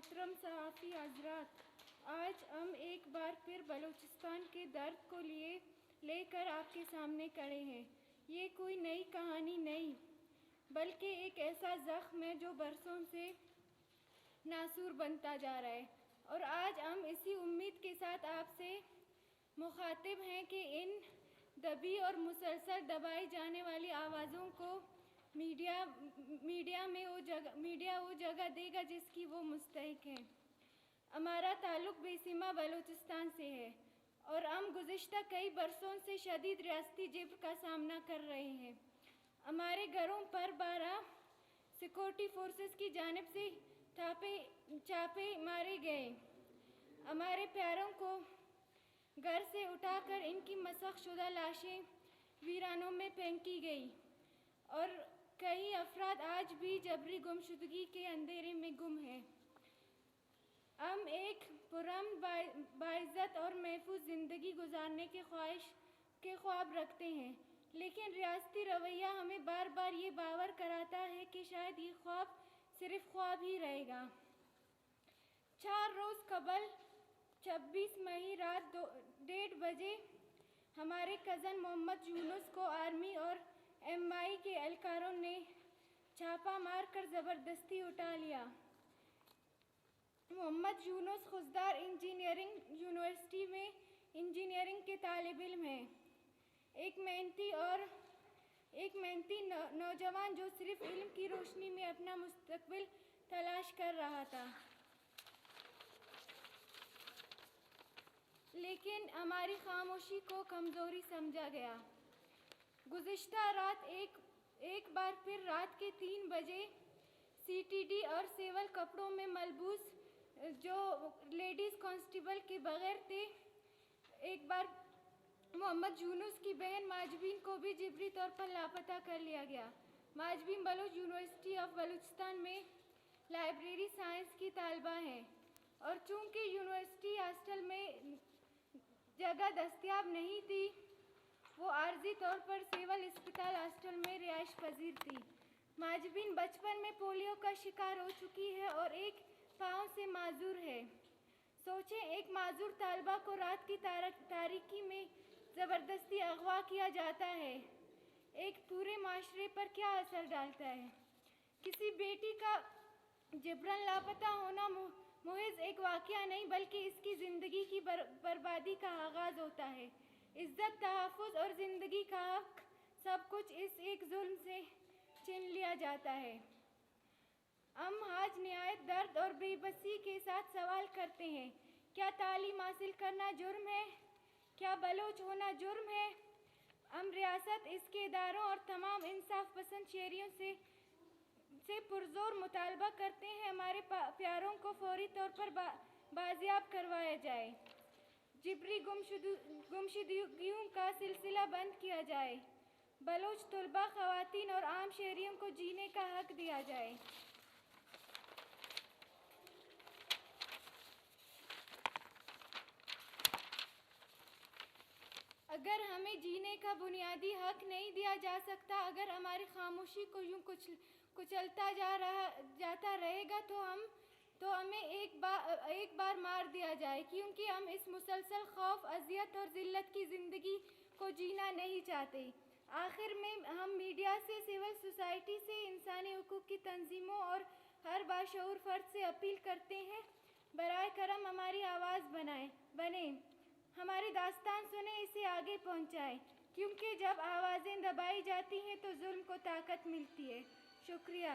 محترم صحافی حضرات، آج ہم ایک بار پھر بلوچستان کے درد کو لے کر آپ کے سامنے کھڑے ہیں۔ یہ کوئی نئی کہانی نہیں، بلکہ ایک ایسا زخم ہے جو برسوں سے ناسور بنتا جا رہا ہے، اور آج ہم اسی امید کے ساتھ آپ سے مخاطب ہیں کہ ان دبی اور مسلسل دبائی جانے والی آوازوں کو میڈیا وہ جگہ دے گا جس کی وہ مستحق ہیں۔ ہمارا تعلق بے سیما بلوچستان سے ہے، اور ہم گزشتہ کئی برسوں سے شدید ریاستی جبر کا سامنا کر رہے ہیں۔ ہمارے گھروں پر بارہ سیکورٹی فورسز کی جانب سے چھاپے مارے گئے، ہمارے پیاروں کو گھر سے اٹھا کر ان کی مسخ شدہ لاشیں ویرانوں میں پھینکی گئی، اور کئی افراد آج بھی جبری گمشدگی کے اندھیرے میں گم ہیں۔ ہم ایک پرامن، باعزت اور محفوظ زندگی گزارنے کے خواب رکھتے ہیں، لیکن ریاستی رویہ ہمیں بار بار یہ باور کراتا ہے کہ شاید یہ خواب صرف خواب ہی رہے گا۔ 4 روز قبل 26 مئی رات 1:30 بجے ہمارے کزن محمد یونس کو آرمی اور MI کے اہلکاروں نے چھاپا مار کر زبردستی اٹھا لیا۔ محمد یونس خضدار انجینئرنگ یونیورسٹی میں انجینئرنگ کے طالب علم ہیں، ایک محنتی نوجوان جو صرف علم کی روشنی میں اپنا مستقبل تلاش کر رہا تھا۔ لیکن ہماری خاموشی کو کمزوری سمجھا گیا۔ گزشتہ رات ایک بار پھر رات کے 3 بجے CTD اور سول کپڑوں میں ملبوس جو لیڈیز کانسٹیبل کے بغیر تھے، ایک بار محمد یونس کی بہن ماجبین کو بھی جبری طور پر لاپتہ کر لیا گیا۔ ماجبین بلوچ یونیورسٹی آف بلوچستان میں لائبریری سائنس کی طالبہ ہیں، اور چونکہ یونیورسٹی ہاسٹل میں جگہ دستیاب نہیں تھی، وہ عارضی طور پر سول اسپتال ہاسٹل میں رہائش پذیر تھی۔ ماجبین بچپن میں پولیو کا شکار ہو چکی ہے اور ایک پاؤں سے معذور ہے۔ سوچیں، ایک معذور طالبہ کو رات کی تاریکی میں زبردستی اغوا کیا جاتا ہے، ایک پورے معاشرے پر کیا اثر ڈالتا ہے؟ کسی بیٹی کا جبراً لاپتہ ہونا محض ایک واقعہ نہیں، بلکہ اس کی زندگی کی بربادی کا آغاز ہوتا ہے۔ عزت، تحفظ اور زندگی کا حق، سب کچھ اس ایک ظلم سے چھین لیا جاتا ہے۔ ہم آج نہایت درد اور بے بسی کے ساتھ سوال کرتے ہیں، کیا تعلیم حاصل کرنا جرم ہے؟ کیا بلوچ ہونا جرم ہے؟ ہم ریاست، اس کے اداروں اور تمام انصاف پسند شہریوں سے پرزور مطالبہ کرتے ہیں، ہمارے پیاروں کو فوری طور پر بازیاب کروایا جائے، جبری گمشدگیوں کا سلسلہ بند کیا جائے، بلوچ طلباء، خواتین اور عام شہریوں کو جینے کا حق دیا جائے۔ اگر ہمیں جینے کا بنیادی حق نہیں دیا جا سکتا، اگر ہماری خاموشی کو یوں کچلتا جاتا رہے گا تو ہمیں ایک بار مار دیا جائے، کیونکہ ہم اس مسلسل خوف، اذیت اور ذلت کی زندگی کو جینا نہیں چاہتے۔ آخر میں ہم میڈیا سے، سول سوسائٹی سے، انسانی حقوق کی تنظیموں اور ہر باشعور فرد سے اپیل کرتے ہیں، براہ کرم ہماری آواز بنیں، ہماری داستان سنیں، اسے آگے پہنچائیں، کیونکہ جب آوازیں دبائی جاتی ہیں تو ظلم کو طاقت ملتی ہے۔ شکریہ۔